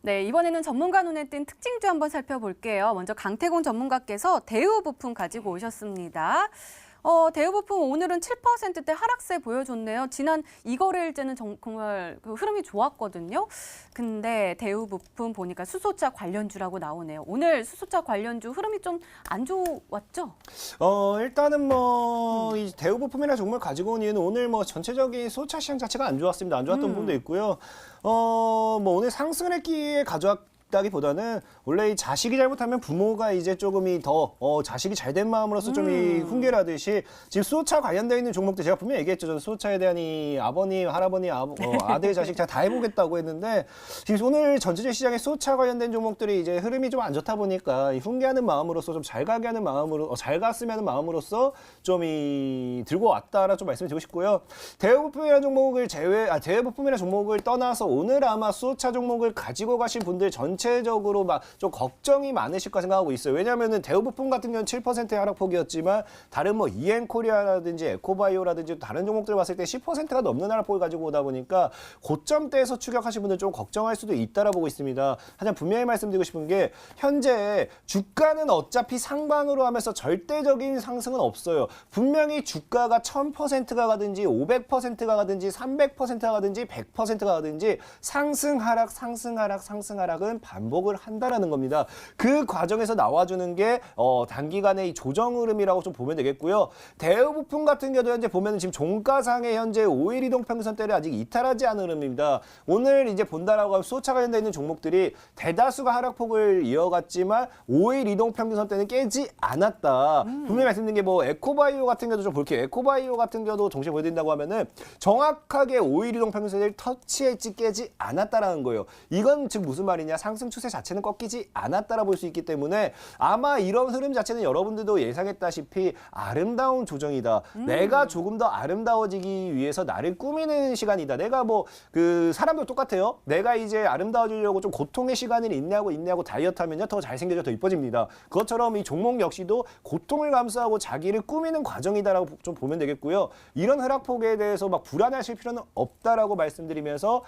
네, 이번에는 전문가 눈에 띈 특징주 한번 살펴볼게요. 먼저 강태공 전문가께서 대우부품 가지고 오셨습니다. 대우부품 오늘은 7%대 하락세 보여줬네요. 지난 2거래일째는 정말 그 흐름이 좋았거든요. 근데 대우부품 보니까 수소차 관련주라고 나오네요. 오늘 수소차 관련주 흐름이 좀 안 좋았죠? 일단은 이 대우부품이나 종목을 가지고 온 이유는 오늘 전체적인 수소차 시장 자체가 안 좋았습니다. 안 좋았던 부분도 있고요. 오늘 상승을 했기에 가져왔다기보다는 원래 이 자식이 잘못하면 부모가 이제 조금이 더 자식이 잘된 마음으로서 좀 이 훈계를 하듯이 지금 수소차 관련되어 있는 종목들 제가 분명히 얘기했죠. 저는 수소차에 대한 이 아버님, 할아버님, 아들, 자식 제가 다 해보겠다고 했는데 지금 오늘 전체적 시장에 수소차 관련된 종목들이 이제 흐름이 좀 안 좋다 보니까 이 훈계하는 마음으로서 좀 잘 가게 하는 마음으로 잘 갔으면 하는 마음으로서 좀 들고 왔다라 좀 말씀드리고 싶고요. 대우부품이라는 종목을 대우부품이라는 종목을 떠나서 오늘 아마 수소차 종목을 가지고 가신 분들 전체적으로 막 좀 걱정이 많으실 거 생각하고 있어요. 왜냐하면은 대우부품 같은 경우는 7%의 하락폭이었지만 다른 이엔코리아라든지 에코바이오라든지 다른 종목들 봤을 때 10%가 넘는 하락폭을 가지고 오다 보니까 고점대에서 추격하신 분들 좀 걱정할 수도 있다라 보고 있습니다. 하지만 분명히 말씀드리고 싶은 게 현재 주가는 어차피 상방으로 하면서 절대적인 상승은 없어요. 분명히 주가가 1000%가 가든지 500%가 가든지 300%가 가든지 100%가 가든지 상승 하락 상승 하락 상승 하락은 반복을 한다라는 겁니다. 그 과정에서 나와주는 게 단기간의 이 조정 흐름이라고 좀 보면 되겠고요. 대우부품 같은 경우도 현재 보면 지금 종가상의 현재 5일 이동평균선대를 아직 이탈하지 않은 흐름입니다. 오늘 이제 본다라고 하면 수소차 관련돼 있는 종목들이 대다수가 하락폭을 이어갔지만 5일 이동평균선대는 깨지 않았다. 분명히 말씀드린 게 에코바이오 같은 경우도 좀 볼게요. 에코바이오 같은 경우도 동시에 보여드린다고 하면은 정확하게 5일 이동평균선대를 터치했지 깨지 않았다라는 거예요. 이건 즉 무슨 말이냐? 상승 추세 자체는 꺾이지 않았다라 볼 수 있기 때문에 아마 이런 흐름 자체는 여러분들도 예상했다시피 아름다운 조정이다. 내가 조금 더 아름다워지기 위해서 나를 꾸미는 시간이다. 내가 사람도 똑같아요. 내가 이제 아름다워지려고 좀 고통의 시간을 인내하고 다이어트하면요 더 잘생겨져 더 이뻐집니다. 그것처럼 이 종목 역시도 고통을 감수하고 자기를 꾸미는 과정이다라고 좀 보면 되겠고요. 이런 하락폭에 대해서 불안하실 필요는 없다라고 말씀드리면서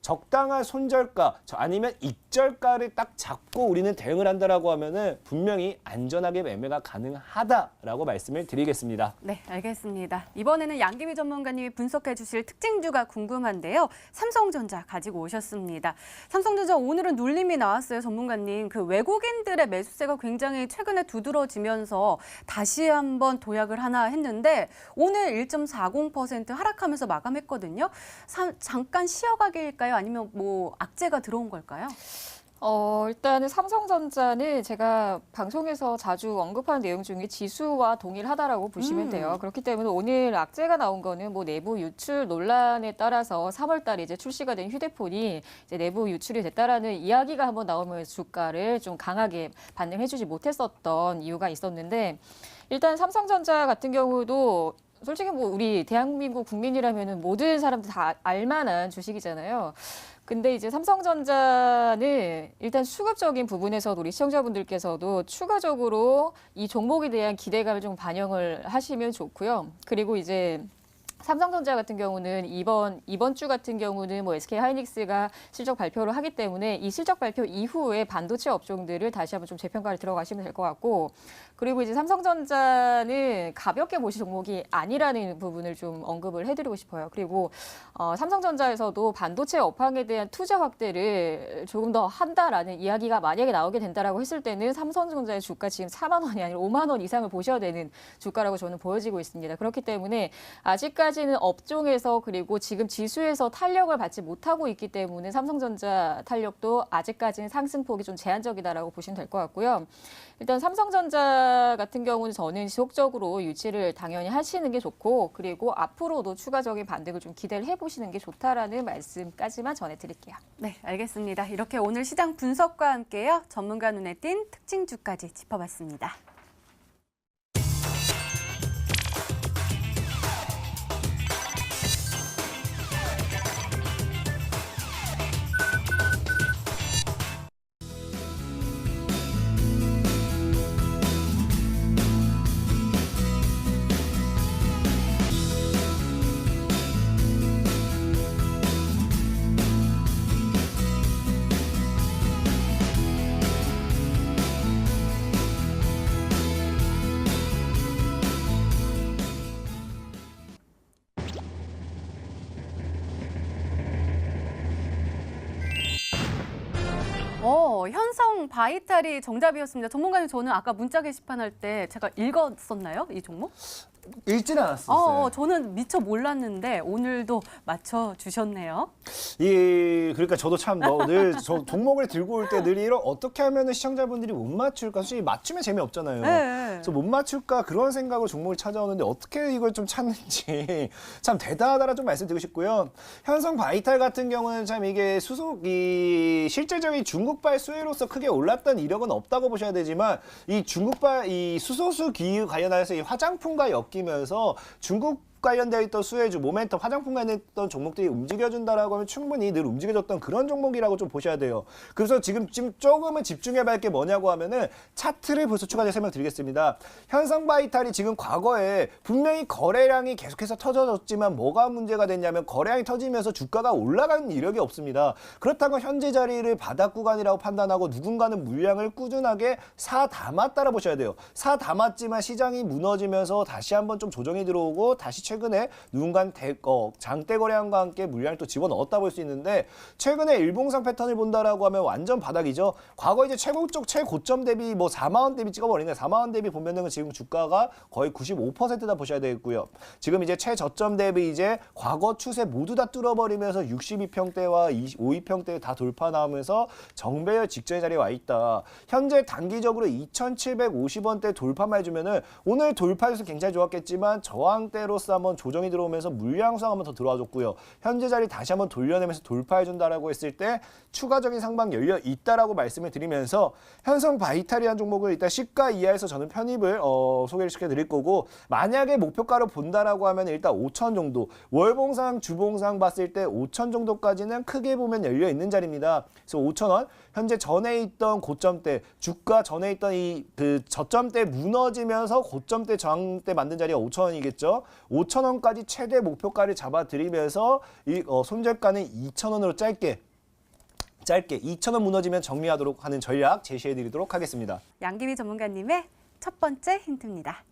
적당한 손절가 아니면 익절가를 딱 잡고 우리는 대응을 한다라고 하면은 분명히 안전하게 매매가 가능하다라고 말씀을 드리겠습니다. 네, 알겠습니다. 이번에는 양기미 전문가님이 분석해 주실 특징주가 궁금한데요. 삼성전자 가지고 오셨습니다. 삼성전자 오늘은 눌림이 나왔어요, 전문가님. 그 외국인들의 매수세가 굉장히 최근에 두드러지면서 다시 한번 도약을 하나 했는데 오늘 1.40% 하락하면서 마감했거든요. 잠깐 쉬어가기일까요? 아니면 악재가 들어온 걸까요? 일단은 삼성전자는 제가 방송에서 자주 언급하는 내용 중에 지수와 동일하다라고 보시면 돼요. 그렇기 때문에 오늘 악재가 나온 거는 내부 유출 논란에 따라서 3월 달에 이제 출시가 된 휴대폰이 이제 내부 유출이 됐다라는 이야기가 한번 나오면서 주가를 좀 강하게 반응해주지 못했었던 이유가 있었는데 일단 삼성전자 같은 경우도 솔직히 우리 대한민국 국민이라면은 모든 사람들 다 알만한 주식이잖아요. 근데 이제 삼성전자는 일단 수급적인 부분에서도 우리 시청자분들께서도 추가적으로 이 종목에 대한 기대감을 좀 반영을 하시면 좋고요. 그리고 이제 삼성전자 같은 경우는 이번 주 같은 경우는 SK하이닉스가 실적 발표를 하기 때문에 이 실적 발표 이후에 반도체 업종들을 다시 한번 좀 재평가를 들어가시면 될 것 같고 그리고 이제 삼성전자는 가볍게 보실 종목이 아니라는 부분을 좀 언급을 해드리고 싶어요. 그리고 삼성전자에서도 반도체 업황에 대한 투자 확대를 조금 더 한다라는 이야기가 만약에 나오게 된다라고 했을 때는 삼성전자의 주가 지금 4만 원이 아니라 5만 원 이상을 보셔야 되는 주가라고 저는 보여지고 있습니다. 그렇기 때문에 아직까지는 업종에서 그리고 지금 지수에서 탄력을 받지 못하고 있기 때문에 삼성전자 탄력도 아직까지는 상승폭이 좀 제한적이다라고 보시면 될 것 같고요. 일단 삼성전자 같은 경우는 저는 지속적으로 유지를 당연히 하시는 게 좋고 그리고 앞으로도 추가적인 반등을 좀 기대를 해보시는 게 좋다라는 말씀까지만 전해드릴게요. 네, 알겠습니다. 이렇게 오늘 시장 분석과 함께요. 전문가 눈에 띈 특징주까지 짚어봤습니다. 현성 바이탈이 정답이었습니다. 전문가님, 저는 아까 문자 게시판 할 때 제가 읽었었나요? 이 종목? 읽지는 않았었어요. 저는 미처 몰랐는데 오늘도 맞춰주셨네요. 그러니까 저도 참 늘 종목을 들고 올 때 늘 이런 어떻게 하면 시청자분들이 못 맞출까? 솔직히 맞추면 재미없잖아요. 네. 그래서 못 맞출까 그런 생각으로 종목을 찾아오는데 어떻게 이걸 좀 찾는지 참 대단하다라 좀 말씀드리고 싶고요. 현성 바이탈 같은 경우는 참 이게 실질적인 중국발 수혜로서 크게 올랐던 이력은 없다고 보셔야 되지만 이 중국발 이 수소수 기후 관련해서 이 화장품과 엮이면서 중국 관련되어 있던 수혜주, 모멘텀, 화장품 관련했던 종목들이 움직여준다라고 하면 충분히 늘 움직여줬던 그런 종목이라고 좀 보셔야 돼요. 그래서 지금 조금은 집중해봐야 할 게 뭐냐고 하면은 차트를 벌써 추가해서 설명드리겠습니다. 현성바이탈이 지금 과거에 분명히 거래량이 계속해서 터져졌지만 뭐가 문제가 됐냐면 거래량이 터지면서 주가가 올라가는 이력이 없습니다. 그렇다고 현재 자리를 바닥 구간이라고 판단하고 누군가는 물량을 꾸준하게 사 담았다라 보셔야 돼요. 사 담았지만 시장이 무너지면서 다시 한번 좀 조정이 들어오고 다시 최근에 누군가는 장대 거래량과 함께 물량을 또 집어넣었다 볼 수 있는데 최근에 일봉상 패턴을 본다라고 하면 완전 바닥이죠. 과거 이제 최고점 대비 4만 원 대비 찍어버리네. 4만 원 대비 보면은 지금 주가가 거의 95%다 보셔야 되겠고요. 지금 이제 최저점 대비 이제 과거 추세 모두 다 뚫어버리면서 62평대와 52평대 다 돌파 나오면서 정배열 직전의 자리에 와 있다. 현재 단기적으로 2,750원대 돌파만 해주면은 오늘 돌파해서 굉장히 좋았겠지만 저항대로서 한번 조정이 들어오면서 물량 수상 한번 더 들어와줬고요. 현재 자리 다시 한번 돌려내면서 돌파해준다라고 했을 때 추가적인 상방 열려 있다라고 말씀을 드리면서 현성 바이탈이라는 종목을 일단 시가 이하에서 저는 편입을 소개를 시켜드릴 거고 만약에 목표가로 본다라고 하면 일단 5천 정도 월봉상 주봉상 봤을 때 5천 정도까지는 크게 보면 열려 있는 자리입니다. 그래서 5,000원 현재 전에 있던 고점대 주가 전에 있던 그 저점대 무너지면서 고점대 저항대 만든 자리가 5,000원이겠죠. 5,000원까지 최대 목표가를 잡아드리면서 이 손절가는 2,000원으로 짧게 2,000원 무너지면 정리하도록 하는 전략 제시해드리도록 하겠습니다. 양기비 전문가님의 첫 번째 힌트입니다.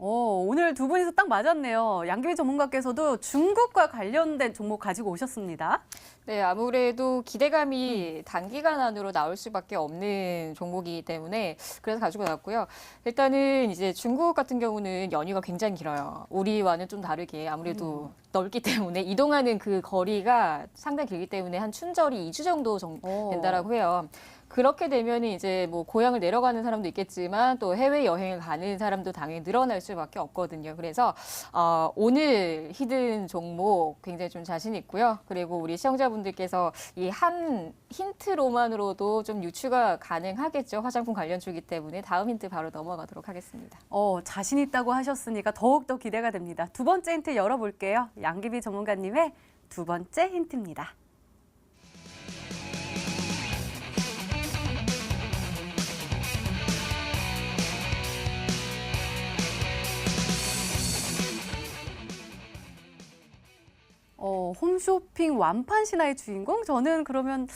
오늘 두 분이서 딱 맞았네요. 양기비 전문가께서도 중국과 관련된 종목 가지고 오셨습니다. 네, 아무래도 기대감이 단기간 안으로 나올 수밖에 없는 종목이기 때문에 그래서 가지고 나왔고요. 일단은 이제 중국 같은 경우는 연휴가 굉장히 길어요. 우리와는 좀 다르게 아무래도 넓기 때문에 이동하는 그 거리가 상당히 길기 때문에 한 춘절이 2주 정도 된다라고 해요. 그렇게 되면 이제 뭐 고향을 내려가는 사람도 있겠지만 또 해외 여행을 가는 사람도 당연히 늘어날 수밖에 없거든요. 그래서 오늘 히든 종목 굉장히 좀 자신 있고요. 그리고 우리 시청자분들께서 이 한 힌트로만으로도 좀 유추가 가능하겠죠. 화장품 관련주이기 때문에 다음 힌트 바로 넘어가도록 하겠습니다. 자신 있다고 하셨으니까 더욱더 기대가 됩니다. 두 번째 힌트 열어볼게요. 양기비 전문가님의 두 번째 힌트입니다. 홈쇼핑 완판 신화의 주인공? 저는 그러면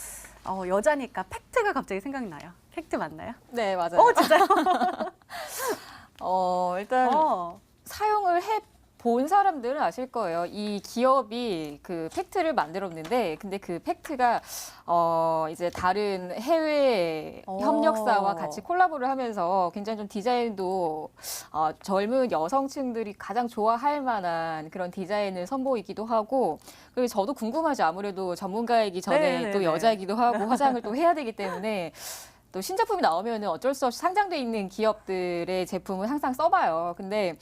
여자니까 팩트가 갑자기 생각나요. 팩트 맞나요? 네, 맞아요. 진짜요? 일단 사용을 본 사람들은 아실 거예요. 이 기업이 그 팩트를 만들었는데, 근데 그 팩트가 이제 다른 해외 협력사와 같이 콜라보를 하면서 굉장히 좀 디자인도 젊은 여성층들이 가장 좋아할 만한 그런 디자인을 선보이기도 하고, 그리고 저도 궁금하죠. 아무래도 전문가이기 전에 네네네. 또 여자이기도 하고 화장을 또 해야 되기 때문에. 또 신제품이 나오면 어쩔 수 없이 상장돼 있는 기업들의 제품을 항상 써봐요. 근데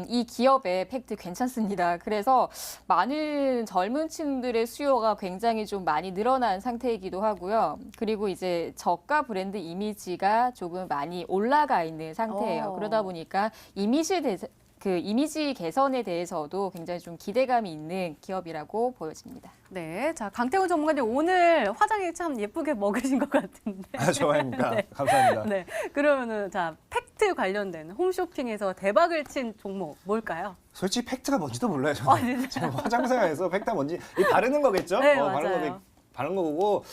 이 기업의 팩트 괜찮습니다. 그래서 많은 젊은 층들의 수요가 굉장히 좀 많이 늘어난 상태이기도 하고요. 그리고 이제 저가 브랜드 이미지가 조금 많이 올라가 있는 상태예요. 그러다 보니까 이미지 개선에 대해서도 굉장히 좀 기대감이 있는 기업이라고 보여집니다. 네, 자 강태훈 전문가님 오늘 화장이 참 예쁘게 먹으신 것 같은데. 좋아입니까? 네. 감사합니다. 네, 그러면은 자 팩트 관련된 홈쇼핑에서 대박을 친 종목 뭘까요? 솔직히 팩트가 뭔지도 몰라요. 저는. 제가 화장사에서 팩트가 뭔지 바르는 거겠죠? 네, 바르는 맞아요. 바른 거고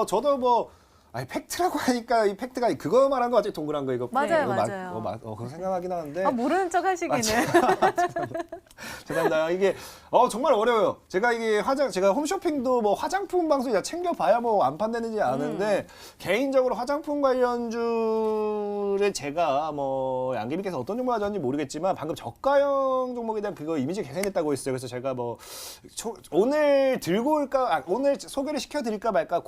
저도 아니 팩트라고 하니까 이 팩트가 그거 말한 거 같지 동그란 거 이거. 맞아요, 이거 맞아요. 그거 생각하긴 하는데. 아, 모르는 척 하시기는. 죄송합니다. 이게 정말 어려워요. 제가 이게 제가 홈쇼핑도 뭐 화장품 방송이나 챙겨봐야 뭐 안 판다는지 아는데 개인적으로 화장품 관련주를 제가 뭐 양귀비께서 어떤 종목 가져왔는지 모르겠지만 방금 저가형 종목에 대한 그거 이미지 개선했다고 했어요. 그래서 제가 뭐 오늘 들고 올까 오늘 소개를 시켜드릴까 말까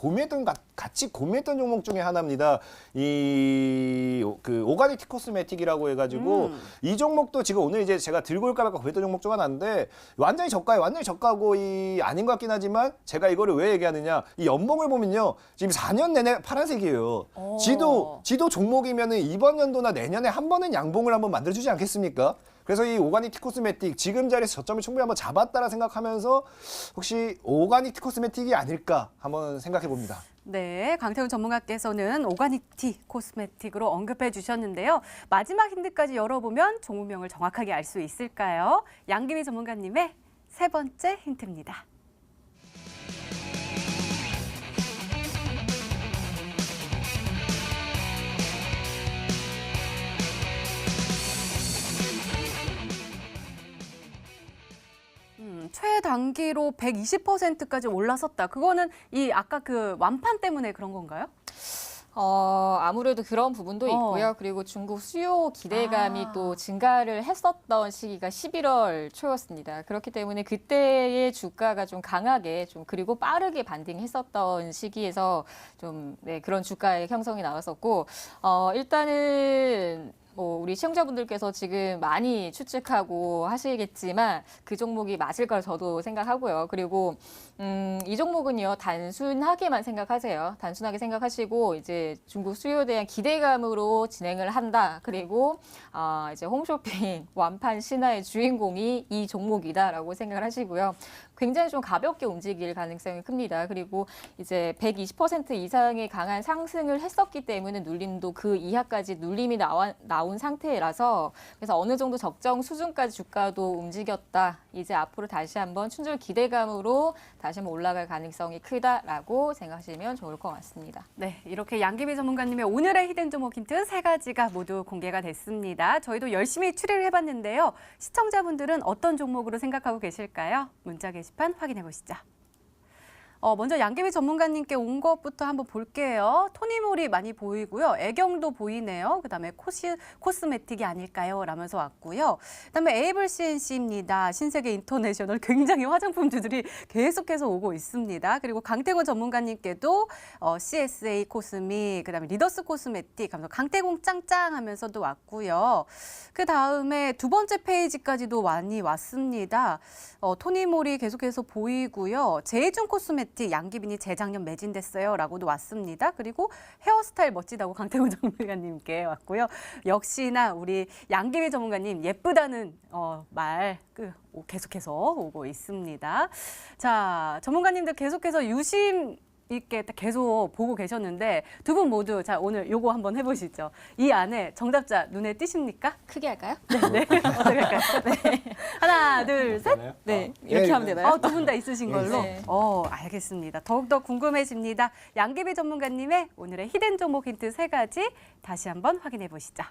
같이 고민했던 종목 중에 하나입니다. 그 오가닉 코스메틱이라고 해가지고 이 종목도 지금 오늘 이제 제가 들고 올까 말까 고민했던 종목 중 하나인데 완전히 저가예요. 완전히 저가고 아닌 것 같긴 하지만 제가 이거를 왜 얘기하느냐 이 연봉을 보면요 지금 4년 내내 파란색이에요. 지도 종목이면은 이번 연도나 내년에 한 번은 양봉을 한번 만들어주지 않겠습니까? 그래서 이 오가닉 티코스메틱 지금 자리에서 저점을 충분히 한번 잡았다라 생각하면서 혹시 오가닉 티코스메틱이 아닐까 한번 생각해 봅니다. 네, 강태훈 전문가께서는 오가닉 티 코스메틱으로 언급해 주셨는데요. 마지막 힌트까지 열어보면 종목명을 정확하게 알 수 있을까요? 양귀비 전문가님의 세 번째 힌트입니다. 최단기로 120%까지 올라섰다. 그거는 아까 그 완판 때문에 그런 건가요? 아무래도 그런 부분도 있고요. 그리고 중국 수요 기대감이 또 증가를 했었던 시기가 11월 초였습니다. 그렇기 때문에 그때의 주가가 좀 강하게 그리고 빠르게 반등했었던 시기에서 그런 주가의 형성이 나왔었고, 일단은 우리 시청자분들께서 지금 많이 추측하고 하시겠지만 그 종목이 맞을 걸 저도 생각하고요. 그리고 이 종목은요 단순하게만 생각하세요. 단순하게 생각하시고 이제 중국 수요에 대한 기대감으로 진행을 한다. 그리고 이제 홈쇼핑 완판 신화의 주인공이 이 종목이다라고 생각을 하시고요. 굉장히 좀 가볍게 움직일 가능성이 큽니다. 그리고 이제 120% 이상의 강한 상승을 했었기 때문에 눌림도 그 이하까지 눌림이 나온 상태라서 그래서 어느 정도 적정 수준까지 주가도 움직였다. 이제 앞으로 다시 한번 춘절 기대감으로 다시 한번 올라갈 가능성이 크다라고 생각하시면 좋을 것 같습니다. 네, 이렇게 양귀비 전문가님의 오늘의 히든 종목 힌트 세 가지가 모두 공개가 됐습니다. 저희도 열심히 추리를 해봤는데요. 시청자분들은 어떤 종목으로 생각하고 계실까요? 문자 게시판 확인해 보시죠. 먼저 양귀비 전문가님께 온 것부터 한번 볼게요. 토니모리 많이 보이고요. 애경도 보이네요. 그다음에 코스메틱이 아닐까요? 라면서 왔고요. 그다음에 에이블 CNC입니다. 신세계 인터내셔널 굉장히 화장품주들이 계속해서 오고 있습니다. 그리고 강태곤 전문가님께도 CSA 코스미, 그다음에 리더스 코스메틱, 강태공 짱짱 하면서도 왔고요. 그다음에 두 번째 페이지까지도 많이 왔습니다. 토니모리 계속해서 보이고요. 제이준 코스메틱 양귀빈이 재작년 매진됐어요 라고도 왔습니다. 그리고 헤어스타일 멋지다고 강태훈 전문가님께 왔고요. 역시나 우리 양귀비 전문가님 예쁘다는 말 계속해서 오고 있습니다. 자, 전문가님들 계속해서 유심 있게 계속 보고 계셨는데 두 분 모두 자 오늘 요거 한번 해보시죠. 이 안에 정답자 눈에 띄십니까? 크게 할까요? 네. 어떻게 할까요? 네. 하나, 둘, 셋. 네, 이렇게 하면 되나요? 두 분 다 있으신 걸로? 네. 알겠습니다. 더욱더 궁금해집니다. 양귀비 전문가님의 오늘의 히든 종목 힌트 세 가지 다시 한번 확인해 보시죠.